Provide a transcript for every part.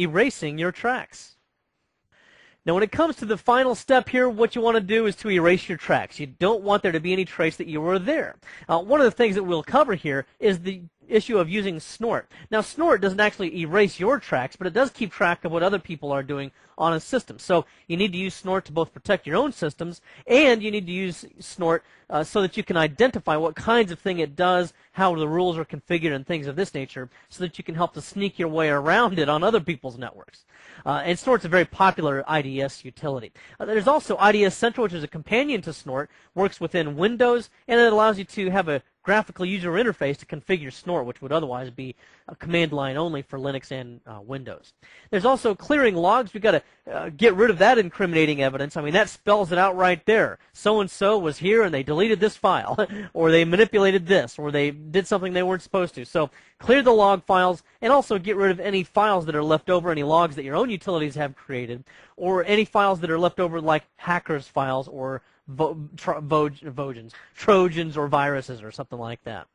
erasing your tracks. Now, when it comes to the final step here, what you want to do is to erase your tracks. You don't want there to be any trace that you were there. One of the things that we'll cover here is the issue of using snort. Now, snort doesn't actually erase your tracks, but it does keep track of what other people are doing on a system. So you need to use snort to both protect your own systems, and you need to use snort so that you can identify what kinds of thing it does, how the rules are configured, and things of this nature, so that you can help to sneak your way around it on other people's networks. And snort's a very popular IDS utility. There's also IDS Central, which is a companion to snort, works within Windows, and it allows you to have a graphical user interface to configure snort, which would otherwise be a command line only for Linux and Windows. There's also clearing logs. We've got to get rid of that incriminating evidence. I mean, that spells it out right there. So-and-so was here and they deleted this file, or they manipulated this, or they did something they weren't supposed to. So clear the log files, and also get rid of any files that are left over, any logs that your own utilities have created, or any files that are left over like hackers files or Trojans or viruses or something like that.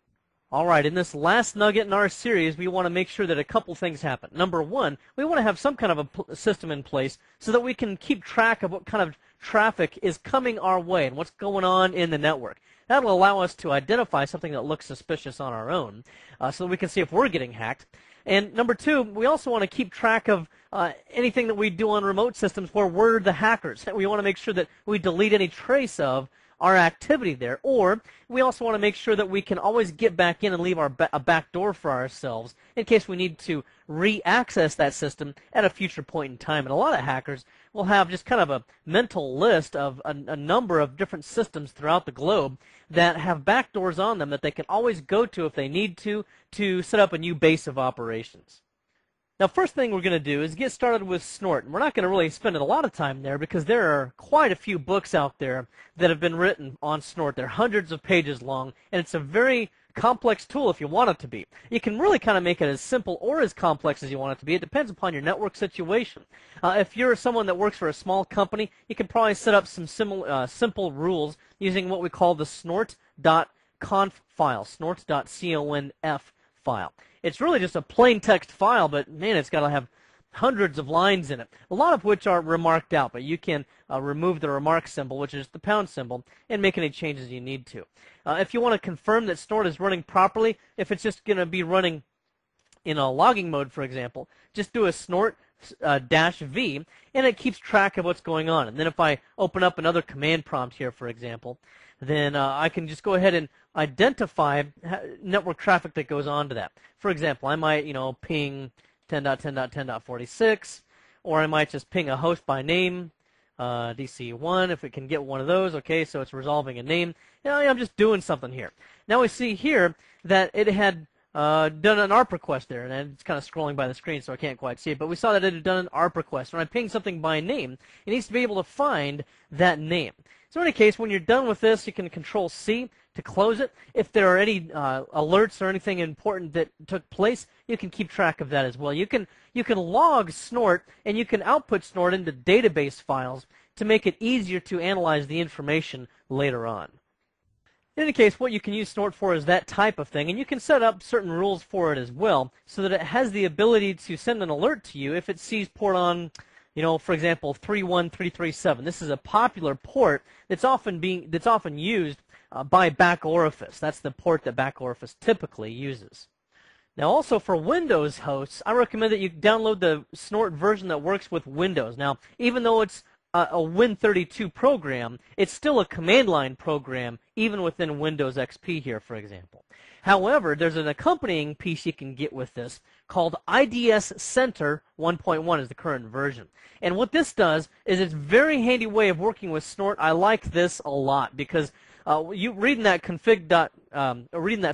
All right, in this last nugget in our series, we want to make sure that a couple things happen. Number one, we want to have some kind of a system in place so that we can keep track of what kind of traffic is coming our way and what's going on in the network. That'll allow us to identify something that looks suspicious on our own so that we can see if we're getting hacked. And number two, we also want to keep track of anything that we do on remote systems where we're the hackers. We want to make sure that we delete any trace of our activity there. Or we also want to make sure that we can always get back in and leave a back door for ourselves in case we need to re-access that system at a future point in time. And a lot of hackers will have just kind of a mental list of a number of different systems throughout the globe that have backdoors on them that they can always go to if they need to set up a new base of operations. Now, first thing we're going to do is get started with snort. And we're not going to really spend a lot of time there because there are quite a few books out there that have been written on snort. They're hundreds of pages long, and it's a very complex tool if you want it to be. You can really kind of make it as simple or as complex as you want it to be. It depends upon your network situation. If you're someone that works for a small company, you can probably set up some simple rules using what we call the snort.conf file, snort.conf file. It's really just a plain text file, but man, it's got to have hundreds of lines in it, a lot of which are remarked out, but you can remove the remark symbol, which is the pound symbol, and make any changes you need to. If you want to confirm that snort is running properly, if it's just going to be running in a logging mode, for example, just do a snort -v, and it keeps track of what's going on. And then if I open up another command prompt here, for example, then I can just go ahead and identify network traffic that goes on to that. For example, I might, ping 10.10.10.46, or I might just ping a host by name, DC1, if it can get one of those. Okay, so it's resolving a name. I'm just doing something here. Now we see here that it had done an ARP request there, and it's kind of scrolling by the screen, so I can't quite see it, but we saw that it had done an ARP request. When I ping something by name, it needs to be able to find that name. So in any case, when you're done with this, you can Control-C to close it. If there are any alerts or anything important that took place, you can keep track of that as well. You can log snort, and you can output snort into database files to make it easier to analyze the information later on. In any case, what you can use snort for is that type of thing, and you can set up certain rules for it as well so that it has the ability to send an alert to you if it sees port on, for example, 31337. This is a popular port that's often used by back orifice. That's the port that back orifice typically uses. Now, also for Windows hosts, I recommend that you download the snort version that works with Windows. Now, even though it's a Win32 program, it's still a command line program, even within Windows XP here, for example. However, there's an accompanying piece you can get with this called IDS Center 1.1 is the current version. And what this does is it's a very handy way of working with snort. I like this a lot because reading that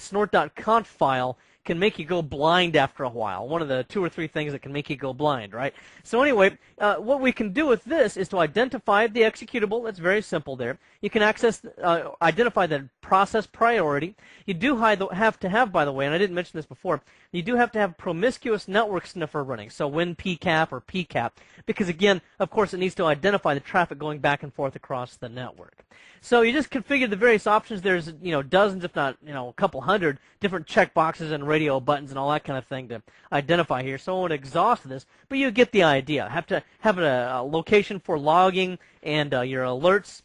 snort.conf file can make you go blind after a while. One of the 2 or 3 things that can make you go blind, right? So anyway, what we can do with this is to identify the executable. That's very simple there. You can identify the process priority. You do have to have, by the way, and I didn't mention this before, you do have to have promiscuous network sniffer running, so WinPCAP or PCAP, because again, of course, it needs to identify the traffic going back and forth across the network. So you just configure the various options. There's, dozens, if not, a couple hundred different checkboxes and radio buttons and all that kind of thing to identify here, so I won't exhaust this, but you get the idea. Have to have a location for logging and your alerts.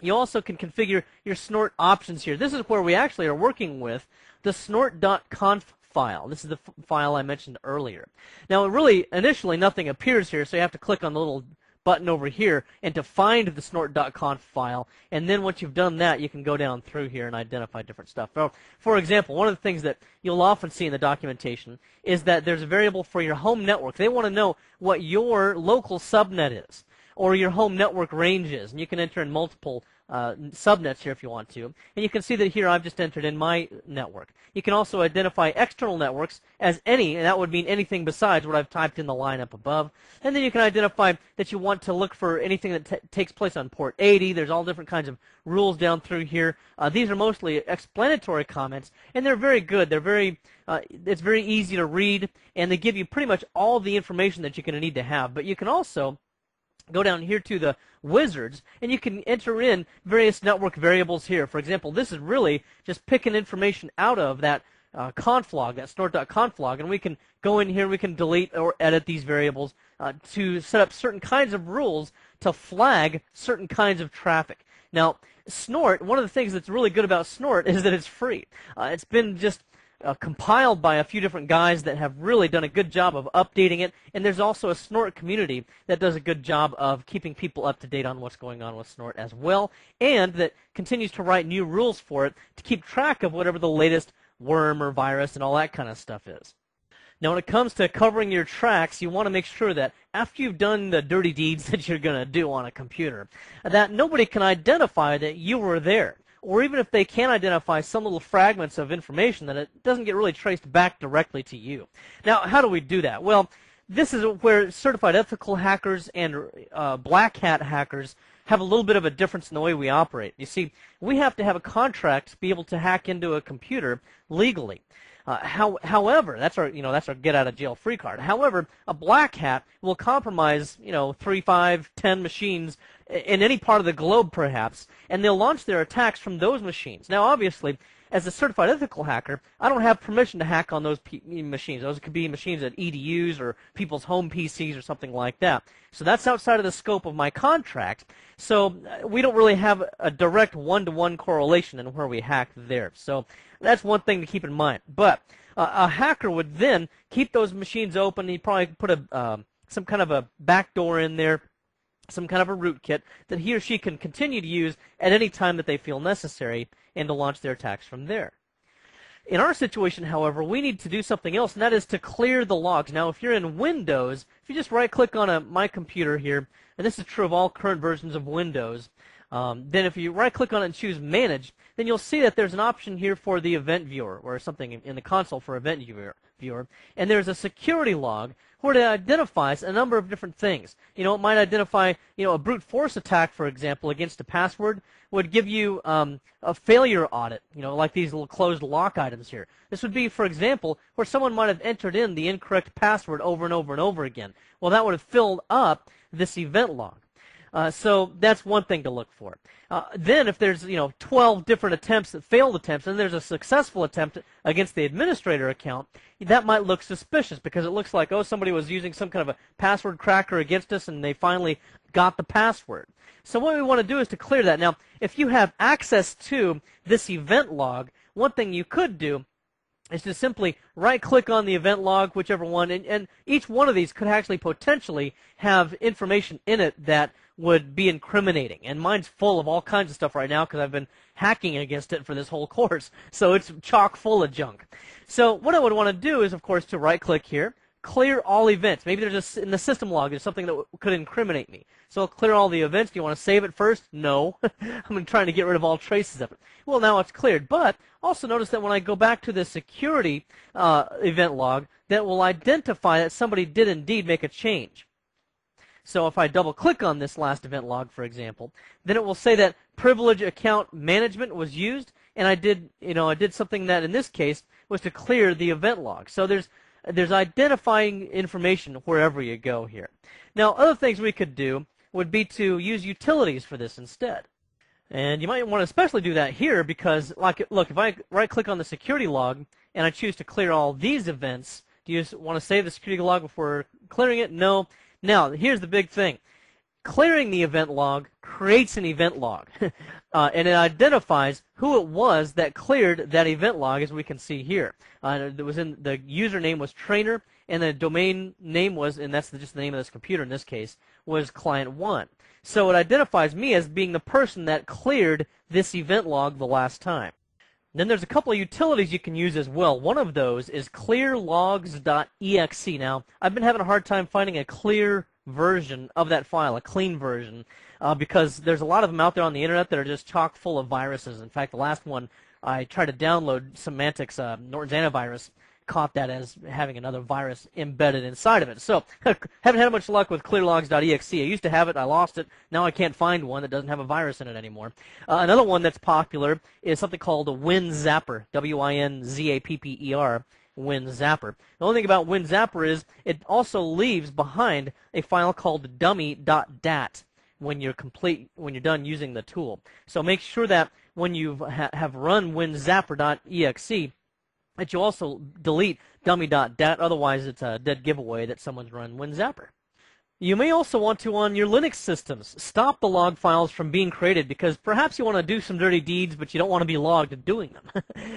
You also can configure your snort options here. This is where we actually are working with the snort.conf file. This is the file I mentioned earlier. Now, really, initially, nothing appears here, so you have to click on the little button over here and to find the snort.conf file, and then once you've done that, you can go down through here and identify different stuff. For example, one of the things that you'll often see in the documentation is that there's a variable for your home network. They want to know what your local subnet is, or your home network range is, and you can enter in multiple subnets here if you want to. And you can see that here I've just entered in my network. You can also identify external networks as any, and that would mean anything besides what I've typed in the line up above. And then you can identify that you want to look for anything that takes place on port 80. There's all different kinds of rules down through here. These are mostly explanatory comments, and they're very good. They're very, it's very easy to read, and they give you pretty much all the information that you're going to need to have. But you can also go down here to the wizards, and you can enter in various network variables here. For example, this is really just picking information out of that conf log, that snort.conf log, and we can go in here, we can delete or edit these variables to set up certain kinds of rules to flag certain kinds of traffic. Now, Snort, one of the things that's really good about Snort is that it's free. It's been just compiled by a few different guys that have really done a good job of updating it, and there's also a Snort community that does a good job of keeping people up to date on what's going on with Snort as well, and that continues to write new rules for it to keep track of whatever the latest worm or virus and all that kind of stuff is. Now, when it comes to covering your tracks, you want to make sure that after you've done the dirty deeds that you're going to do on a computer, that nobody can identify that you were there. Or even if they can identify some little fragments of information, that it doesn't get really traced back directly to you. Now, how do we do that? Well, this is where certified ethical hackers and black hat hackers have a little bit of a difference in the way we operate. You see, we have to have a contract to be able to hack into a computer legally. However, that's our get out of jail free card. However, a black hat will compromise 3, 5, 10 machines in any part of the globe perhaps, and they'll launch their attacks from those machines. Now, obviously, as a certified ethical hacker, I don't have permission to hack on those machines. Those could be machines at EDUs or people's home PCs or something like that. So that's outside of the scope of my contract. So we don't really have a direct one-to-one correlation in where we hack there. So that's one thing to keep in mind. But a hacker would then keep those machines open. He'd probably put some kind of a backdoor in there, some kind of a rootkit that he or she can continue to use at any time that they feel necessary, and to launch their attacks from there. In our situation, however, we need to do something else, and that is to clear the logs. Now, if you're in Windows, if you just right-click on my computer here, and this is true of all current versions of Windows, then if you right-click on it and choose Manage, then you'll see that there's an option here for the event viewer, or something in the console for event viewer, and there's a security log where it identifies a number of different things. It might identify, a brute force attack, for example, against a password would give you a failure audit, like these little closed lock items here. This would be, for example, where someone might have entered in the incorrect password over and over and over again. Well, that would have filled up this event log. So that's one thing to look for. Then if there's 12 different attempts, failed attempts, and there's a successful attempt against the administrator account, that might look suspicious because it looks like, oh, somebody was using some kind of a password cracker against us and they finally got the password. So what we want to do is to clear that. Now, if you have access to this event log, one thing you could do is to simply right-click on the event log, whichever one, and each one of these could actually potentially have information in it that would be incriminating. And mine's full of all kinds of stuff right now because I've been hacking against it for this whole course. So it's chock full of junk. So what I would want to do is, of course, to right-click here, clear all events. Maybe there's in the system log there's something that could incriminate me. So I'll clear all the events. Do you want to save it first? No. I'm trying to get rid of all traces of it. Well, now it's cleared. But also notice that when I go back to the security event log, that will identify that somebody did indeed make a change. So if I double-click on this last event log, for example, then it will say that privilege account management was used, and I did something that in this case was to clear the event log. So there's identifying information wherever you go here. Now, other things we could do would be to use utilities for this instead. And you might want to especially do that here because, look, if I right-click on the security log and I choose to clear all these events, do you want to save the security log before clearing it? No. Now, here's the big thing. Clearing the event log creates an event log, and it identifies who it was that cleared that event log, as we can see here. It was in the username was trainer, and the domain name was, and that's just the name of this computer in this case, was client1. So it identifies me as being the person that cleared this event log the last time. Then there's a couple of utilities you can use as well. One of those is clearlogs.exe. Now, I've been having a hard time finding a clear version of that file, a clean version, because there's a lot of them out there on the internet that are just chock full of viruses. In fact, the last one, I tried to download Semantics, Norton's antivirus, caught that as having another virus embedded inside of it. So, haven't had much luck with clearlogs.exe. I used to have it, I lost it, now I can't find one that doesn't have a virus in it anymore. Another one that's popular is something called WinZapper, W-I-N-Z-A-P-P-E-R, WinZapper. The only thing about WinZapper is it also leaves behind a file called dummy.dat when you're done using the tool. So make sure that when you have run WinZapper.exe, that you also delete dummy.dat, otherwise it's a dead giveaway that someone's run WinZapper. You may also want to, on your Linux systems, stop the log files from being created, because perhaps you want to do some dirty deeds, but you don't want to be logged doing them.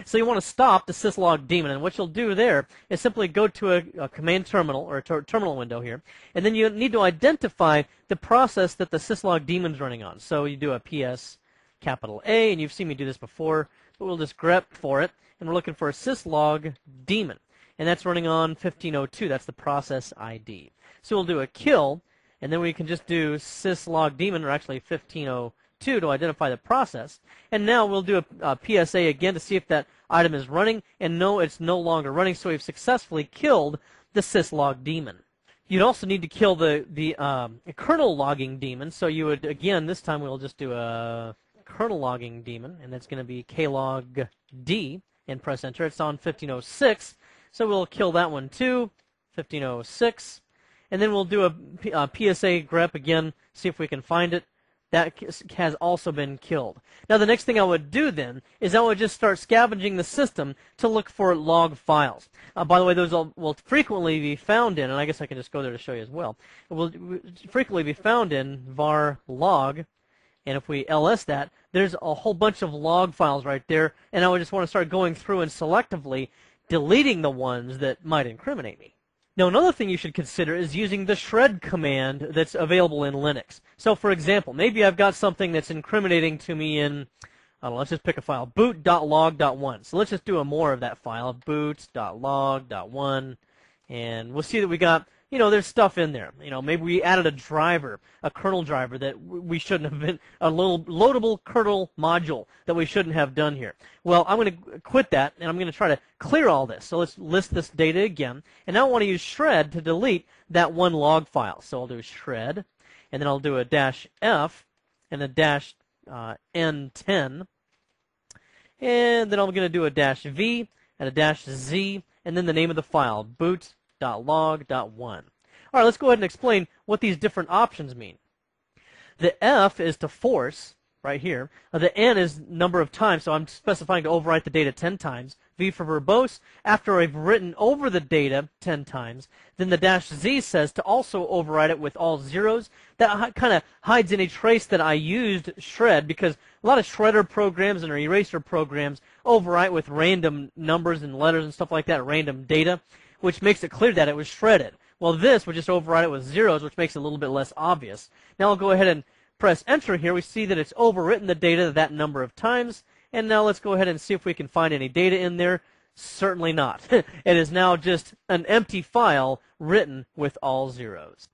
So you want to stop the syslog daemon, and what you'll do there is simply go to a command terminal, or a terminal window here, and then you need to identify the process that the syslog daemon's running on. So you do a PS capital A, and you've seen me do this before, but we'll just grep for it, and we're looking for a syslog daemon, and that's running on 1502. That's the process ID. So we'll do a kill, and then we can just do syslog daemon, or actually 1502, to identify the process. And now we'll do a PSA again to see if that item is running, and no, it's no longer running, so we've successfully killed the syslog daemon. You'd also need to kill the kernel logging daemon, so you would, again, this time we'll just do a kernel logging daemon, and that's going to be klogd, and press enter. It's on 1506, so we'll kill that one too, 1506. And then we'll do a PSA grep again, see if we can find it. That has also been killed. Now the next thing I would do then is I would just start scavenging the system to look for log files. By the way, those will frequently be found in, and I guess I can just go there to show you as well. It will frequently be found in var log, and if we ls that, there's a whole bunch of log files right there, and I would just want to start going through and selectively deleting the ones that might incriminate me. Now, another thing you should consider is using the shred command that's available in Linux. So, for example, maybe I've got something that's incriminating to me in, I don't know, let's just pick a file, boot.log.1. So let's just do a more of that file, boot.log.1, and we'll see that we got, there's stuff in there. Maybe we added a driver, a kernel driver that we shouldn't have been, a little loadable kernel module that we shouldn't have done here. Well, I'm going to quit that, and I'm going to try to clear all this. So let's list this data again. And now I want to use shred to delete that one log file. So I'll do shred, and then I'll do a -f and a -n10. And then I'm going to do a -v and a -z, and then the name of the file, boot.log.1. All right, let's go ahead and explain what these different options mean. The F is to force, right here. The N is number of times, so I'm specifying to overwrite the data 10 times. V for verbose, after I've written over the data 10 times. Then the -z says to also overwrite it with all zeros. That kind of hides any trace that I used shred, because a lot of shredder programs and eraser programs overwrite with random numbers and letters and stuff like that, random data, which makes it clear that it was shredded. Well, this would just overwrite it with zeros, which makes it a little bit less obvious. Now I'll go ahead and press enter here. We see that it's overwritten the data that number of times. And now let's go ahead and see if we can find any data in there. Certainly not. It is now just an empty file written with all zeros.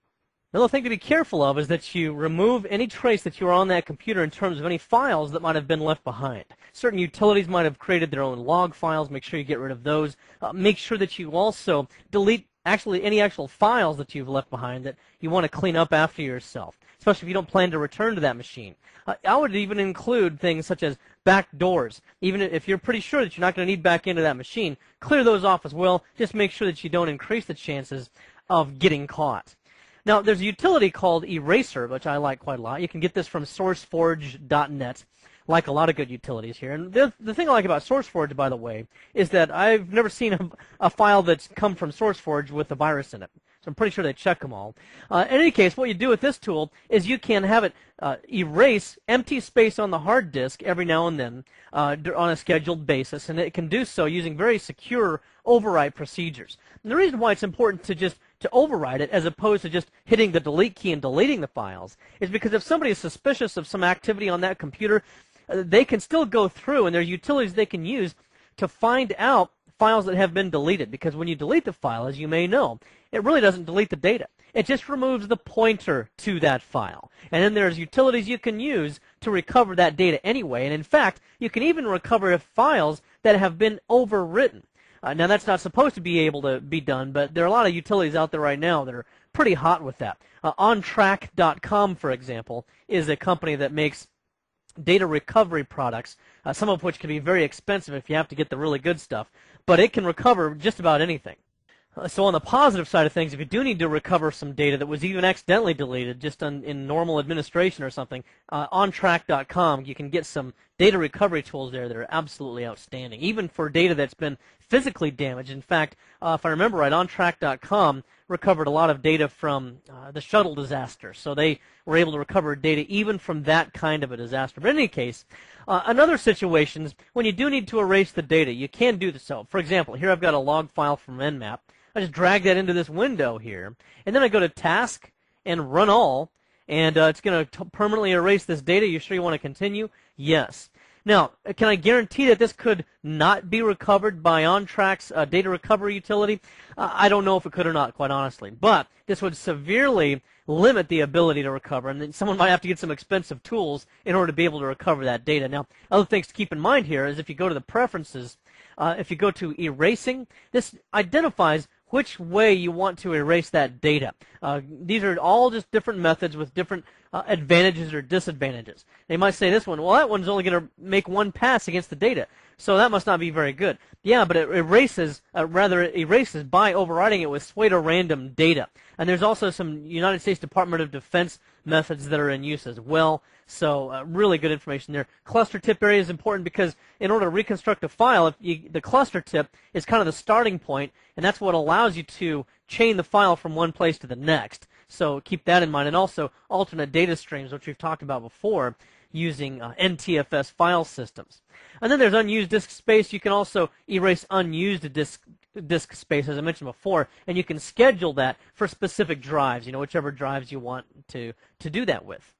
Another thing to be careful of is that you remove any trace that you are on that computer in terms of any files that might have been left behind. Certain utilities might have created their own log files. Make sure you get rid of those. Make sure that you also delete any actual files that you've left behind that you want to clean up after yourself, especially if you don't plan to return to that machine. I would even include things such as back doors. Even if you're pretty sure that you're not going to need back into that machine, clear those off as well. Just make sure that you don't increase the chances of getting caught. Now, there's a utility called Eraser, which I like quite a lot. You can get this from sourceforge.net. like a lot of good utilities here. And the thing I like about SourceForge, by the way, is that I've never seen a file that's come from SourceForge with a virus in it. So I'm pretty sure they check them all. In any case, what you do with this tool is you can have it erase empty space on the hard disk every now and then on a scheduled basis, and it can do so using very secure overwrite procedures. And the reason why it's important to overwrite it as opposed to just hitting the delete key and deleting the files is because if somebody is suspicious of some activity on that computer, they can still go through, and there are utilities they can use to find out files that have been deleted, because when you delete the file, as you may know, it really doesn't delete the data. It just removes the pointer to that file. And then there's utilities you can use to recover that data anyway. And in fact, you can even recover files that have been overwritten. Now, that's not supposed to be able to be done, but there are a lot of utilities out there right now that are pretty hot with that. OnTrack.com, for example, is a company that makes data recovery products, some of which can be very expensive if you have to get the really good stuff, but it can recover just about anything. So on the positive side of things, if you do need to recover some data that was even accidentally deleted just in normal administration or something, OnTrack.com, you can get some data recovery tools there that are absolutely outstanding, even for data that's been physically damaged. In fact, if I remember right, OnTrack.com recovered a lot of data from the shuttle disaster, so they were able to recover data even from that kind of a disaster. But in any case, in other situations, when you do need to erase the data, you can do so. For example, here I've got a log file from Nmap. I just drag that into this window here, and then I go to Task and Run All, and it's going to permanently erase this data. You sure you want to continue? Yes. Now, can I guarantee that this could not be recovered by OnTrack's data recovery utility? I don't know if it could or not, quite honestly. But this would severely limit the ability to recover, and then someone might have to get some expensive tools in order to be able to recover that data. Now, other things to keep in mind here is if you go to the preferences, if you go to erasing, this identifies which way you want to erase that data. These are all just different methods with different advantages or disadvantages. They might say this one, well, that one's only going to make one pass against the data, so that must not be very good. Yeah, but it erases, it erases by overriding it with pseudo-random data. And there's also some United States Department of Defense methods that are in use as well. So really good information there. Cluster tip area is important because in order to reconstruct a file, the cluster tip is kind of the starting point, and that's what allows you to chain the file from one place to the next. So keep that in mind. And also alternate data streams, which we've talked about before, using NTFS file systems. And then there's unused disk space. You can also erase unused disk space, as I mentioned before, and you can schedule that for specific drives, whichever drives you want to do that with.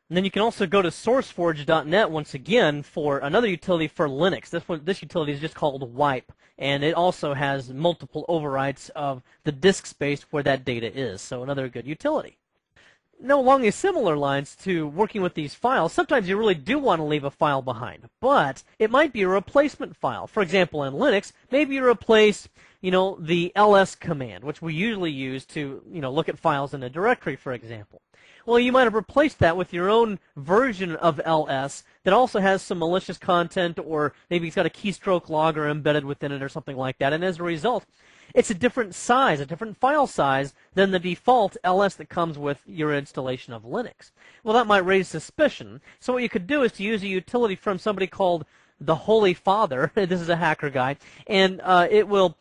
And then you can also go to sourceforge.net once again for another utility for Linux. This utility is just called wipe, and it also has multiple overwrites of the disk space where that data is. So another good utility. Now, along these similar lines to working with these files, sometimes you really do want to leave a file behind, but it might be a replacement file. For example, in Linux, maybe you replace, the ls command, which we usually use to, look at files in a directory, for example. Well, you might have replaced that with your own version of ls that also has some malicious content, or maybe it's got a keystroke logger embedded within it or something like that, and as a result, it's a different size, a different file size than the default ls that comes with your installation of Linux. Well, that might raise suspicion. So what you could do is to use a utility from somebody called the Holy Father. This is a hacker guy, and it will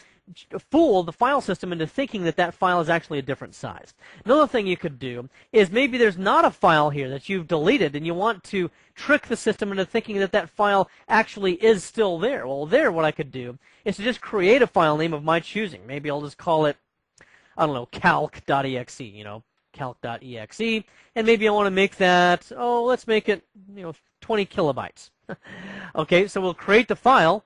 fool the file system into thinking that file is actually a different size. Another thing you could do is maybe there's not a file here that you've deleted and you want to trick the system into thinking that file actually is still there. Well, what I could do is to just create a file name of my choosing. Maybe I'll just call it, I don't know, calc.exe, calc.exe, and maybe I want to make that, let's make it, 20 kilobytes. Okay, so we'll create the file.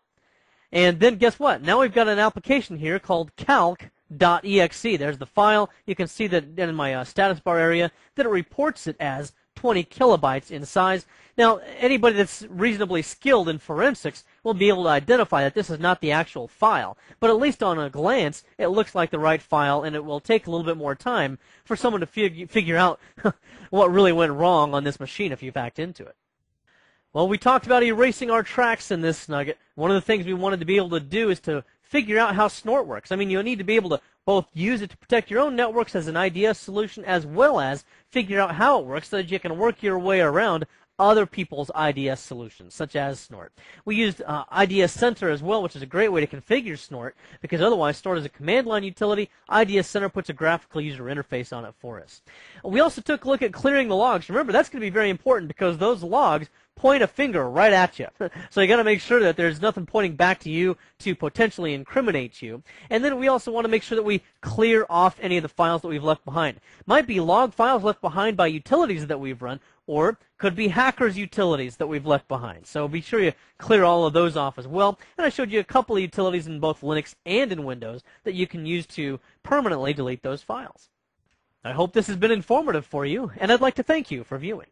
And then guess what? Now we've got an application here called calc.exe. There's the file. You can see that in my status bar area that it reports it as 20 kilobytes in size. Now, anybody that's reasonably skilled in forensics will be able to identify that this is not the actual file. But at least on a glance, it looks like the right file, and it will take a little bit more time for someone to figure out what really went wrong on this machine if you've hacked into it. Well, we talked about erasing our tracks in this nugget. One of the things we wanted to be able to do is to figure out how snort works. I mean, you'll need to be able to both use it to protect your own networks as an IDS solution, as well as figure out how it works so that you can work your way around other people's IDS solutions, such as Snort. We used IDS Center as well, which is a great way to configure Snort, because otherwise Snort is a command line utility. IDS Center puts a graphical user interface on it for us. We also took a look at clearing the logs. Remember, that's going to be very important because those logs point a finger right at you. So you got to make sure that there's nothing pointing back to you to potentially incriminate you. And then we also want to make sure that we clear off any of the files that we've left behind. Might be log files left behind by utilities that we've run, or could be hackers' utilities that we've left behind. So be sure you clear all of those off as well. And I showed you a couple of utilities in both Linux and in Windows that you can use to permanently delete those files. I hope this has been informative for you, and I'd like to thank you for viewing.